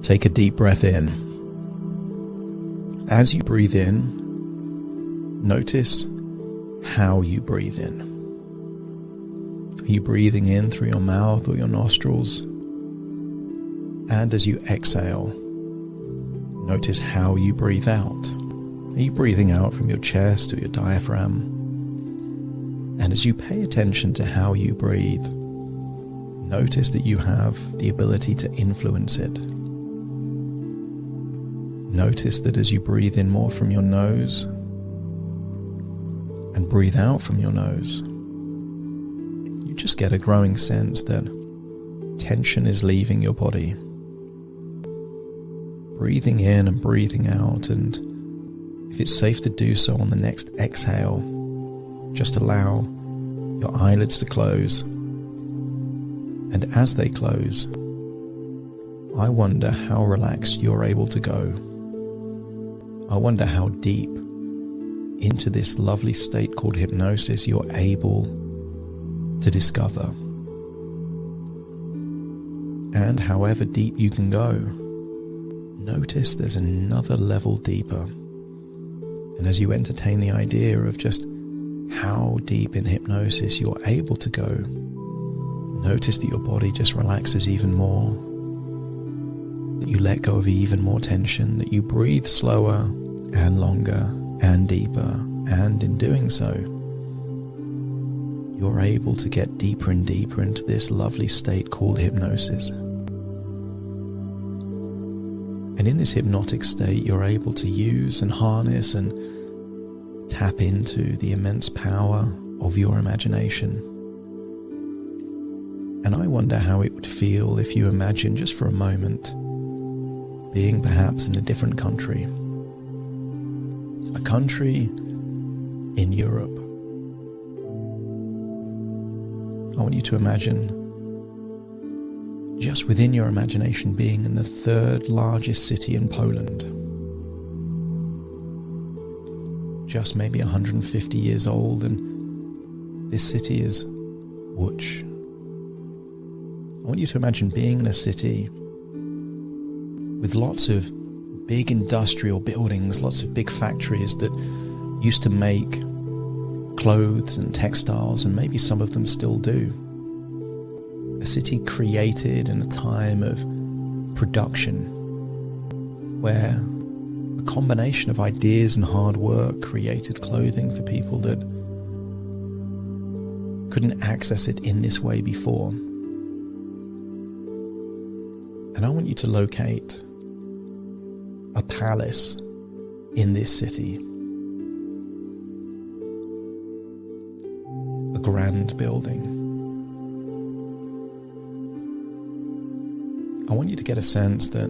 Take a deep breath in. As you breathe in, notice how you breathe in. Are you breathing in through your mouth or your nostrils? And as you exhale, notice how you breathe out. Are you breathing out from your chest or your diaphragm? And as you pay attention to how you breathe, notice that you have the ability to influence it. Notice that as you breathe in more from your nose and breathe out from your nose, you just get a growing sense that tension is leaving your body. Breathing in and breathing out, and if it's safe to do so on the next exhale, just allow your eyelids to close. And as they close, I wonder how relaxed you're able to go. I wonder how deep into this lovely state called hypnosis you're able to discover. And however deep you can go, notice there's another level deeper. And as you entertain the idea of just how deep in hypnosis you're able to go, notice that your body just relaxes even more, that you let go of even more tension, that you breathe slower and longer and deeper, and in doing so, you're able to get deeper and deeper into this lovely state called hypnosis. And in this hypnotic state, you're able to use and harness and tap into the immense power of your imagination. And I wonder how it would feel if you imagine just for a moment being perhaps in a different country. A country in Europe. I want you to imagine, just within your imagination, being in the third largest city in Poland. Just maybe 150 years old, and this city is Łódź. I want you to imagine being in a city with lots of big industrial buildings, lots of big factories that used to make clothes and textiles, and maybe some of them still do. A city created in a time of production, where a combination of ideas and hard work created clothing for people that couldn't access it in this way before. And I want you to locate a palace in this city. A grand building. I want you to get a sense that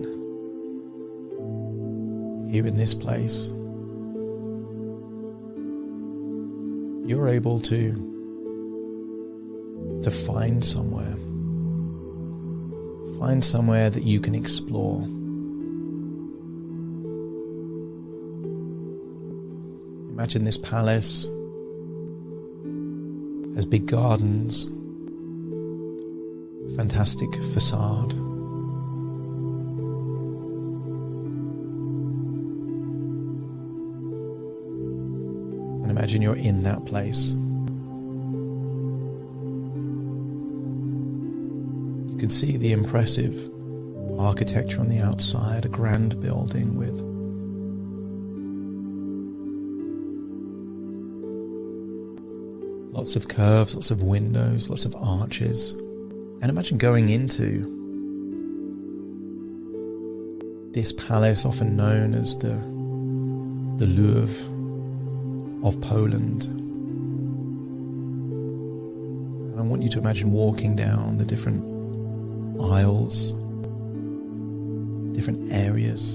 here in this place, you're able to find somewhere. Find somewhere that you can explore. Imagine this palace has big gardens, fantastic facade. And imagine you're in that place. You can see the impressive architecture on the outside, a grand building with lots of curves, lots of windows, lots of arches. And imagine going into this palace, often known as the Louvre of Poland. And I want you to imagine walking down the different aisles, different areas.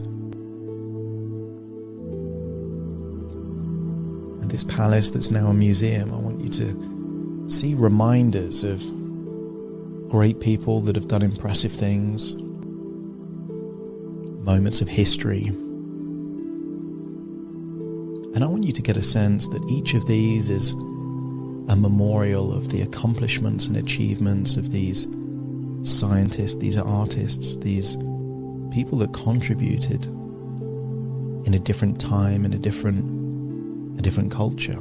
And this palace that's now a museum, I want you to see reminders of great people that have done impressive things, moments of history. And I want you to get a sense that each of these is a memorial of the accomplishments and achievements of these scientists, these artists, these people that contributed in a different time, in a different culture.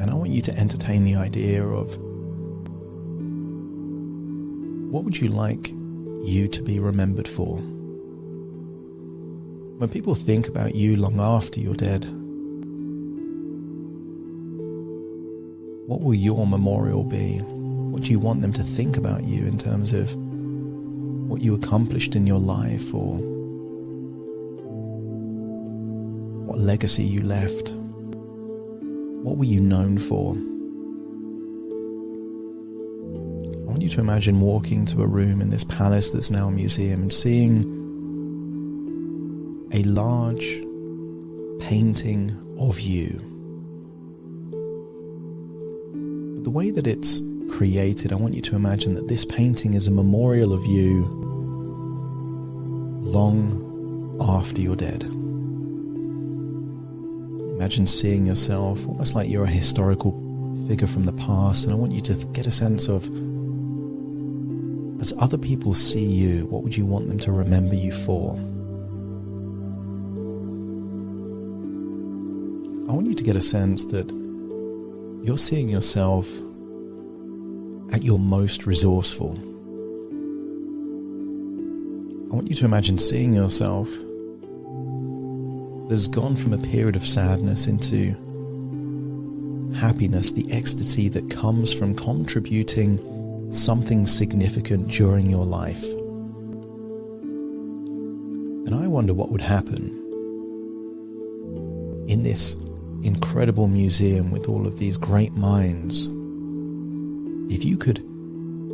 And I want you to entertain the idea of, what would you like you to be remembered for? When people think about you long after you're dead, what will your memorial be? What do you want them to think about you in terms of what you accomplished in your life, or what legacy you left? What were you known for? I want you to imagine walking to a room in this palace that's now a museum and seeing a large painting of you. But the way that it's created, I want you to imagine that this painting is a memorial of you long after you're dead. Imagine seeing yourself almost like you're a historical figure from the past, and I want you to get a sense of, as other people see you, what would you want them to remember you for? I want you to get a sense that you're seeing yourself at your most resourceful. I want you to imagine seeing yourself that's gone from a period of sadness into happiness, the ecstasy that comes from contributing something significant during your life. And I wonder what would happen in this incredible museum with all of these great minds if you could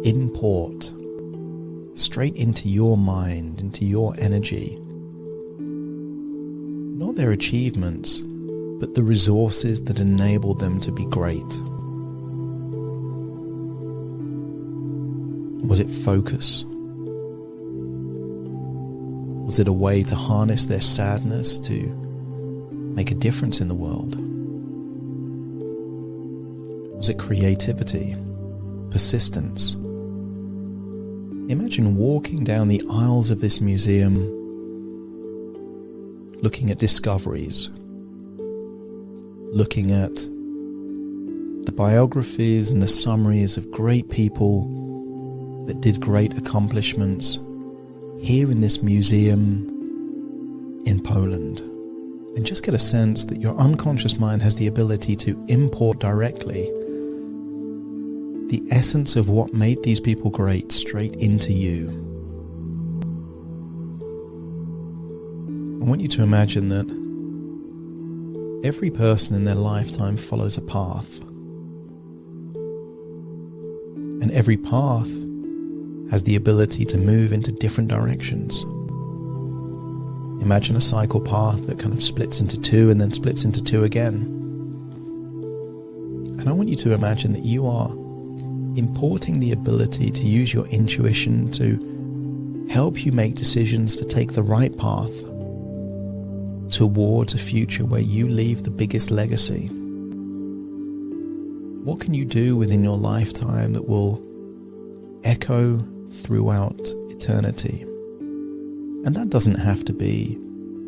import straight into your mind, into your energy, not their achievements, but the resources that enable them to be great. Was it focus? Was it a way to harness their sadness to make a difference in the world? Was it creativity? Persistence? Imagine walking down the aisles of this museum, looking at discoveries, looking at the biographies and the summaries of great people that did great accomplishments here in this museum in Poland, and just get a sense that your unconscious mind has the ability to import directly the essence of what made these people great straight into you. I want you to imagine that every person in their lifetime follows a path, and every path has the ability to move into different directions. Imagine a cycle path that kind of splits into two and then splits into two again. And I want you to imagine that you are importing the ability to use your intuition to help you make decisions to take the right path towards a future where you leave the biggest legacy. What can you do within your lifetime that will echo throughout eternity? And that doesn't have to be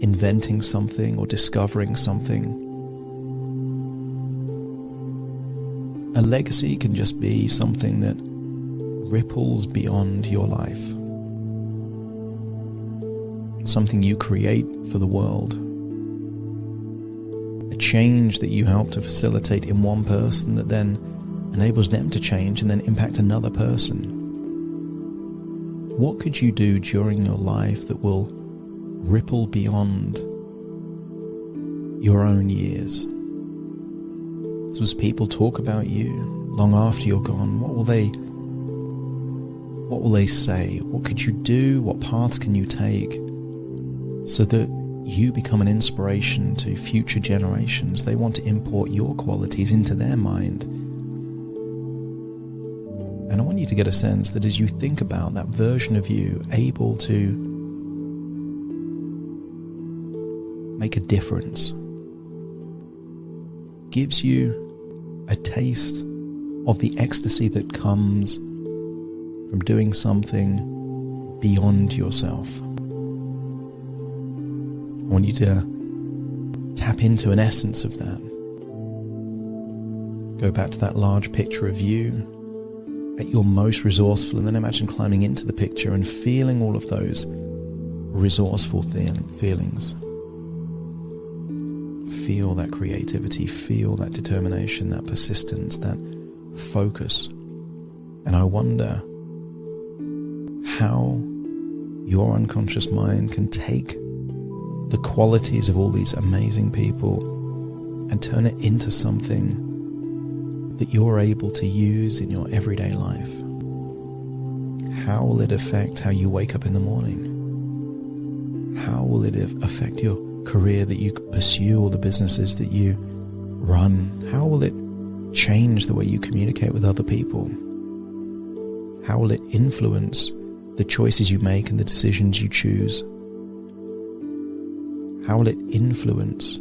inventing something or discovering something. A legacy can just be something that ripples beyond your life. Something you create for the world. A change that you help to facilitate in one person that then enables them to change and then impact another person. What could you do during your life that will ripple beyond your own years? So as people talk about you long after you're gone, what will they say? What could you do? What paths can you take so that you become an inspiration to future generations? They want to import your qualities into their mind. And I want you to get a sense that as you think about that version of you able to make a difference, gives you a taste of the ecstasy that comes from doing something beyond yourself. I want you to tap into an essence of that. Go back to that large picture of you at your most resourceful, and then imagine climbing into the picture and feeling all of those resourceful feelings. Feel that creativity, feel that determination, that persistence, that focus. And I wonder how your unconscious mind can take the qualities of all these amazing people and turn it into something that you're able to use in your everyday life. How will it affect how you wake up in the morning? How will it affect your career that you pursue, or the businesses that you run? How will it change the way you communicate with other people? How will it influence the choices you make and the decisions you choose? How will it influence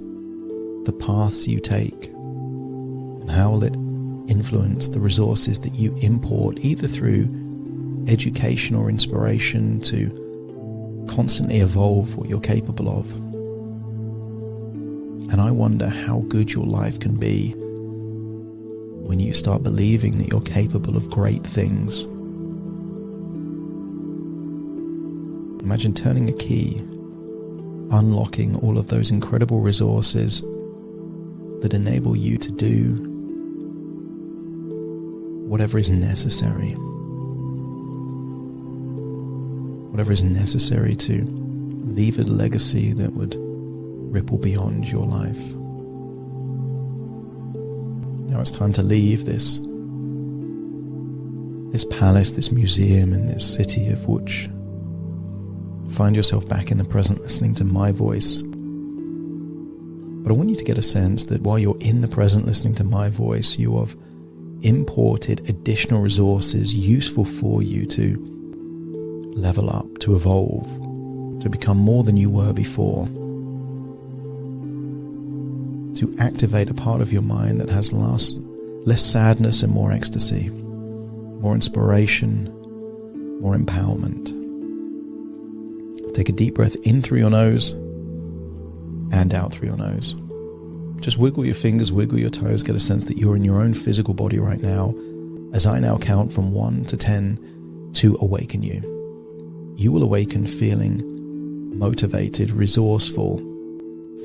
the paths you take? And how will it influence the resources that you import, either through education or inspiration, to constantly evolve what you're capable of? And I wonder how good your life can be when you start believing that you're capable of great things. Imagine turning a key, unlocking all of those incredible resources that enable you to do whatever is necessary. Whatever is necessary to leave a legacy that would ripple beyond your life. Now it's time to leave this palace, this museum, and this city of Łódź. Find yourself back in the present, listening to my voice. But I want you to get a sense that while you're in the present, listening to my voice, you have imported additional resources useful for you to level up, to evolve, to become more than you were before. To activate a part of your mind that has less sadness and more ecstasy, more inspiration, more empowerment. Take a deep breath in through your nose and out through your nose. Just wiggle your fingers, wiggle your toes, get a sense that you're in your own physical body right now, as I now count from 1 to 10 to awaken you. You will awaken feeling motivated, resourceful,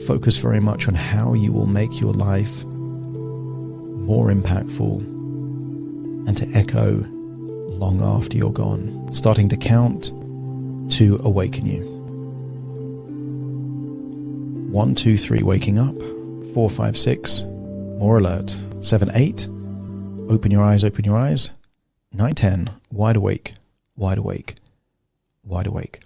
focused very much on how you will make your life more impactful and to echo long after you're gone. Starting to count to awaken you. 1, 2, 3, waking up. 4, 5, 6, more alert. 7, 8, open your eyes, open your eyes. 9, 10, wide awake, wide awake, wide awake.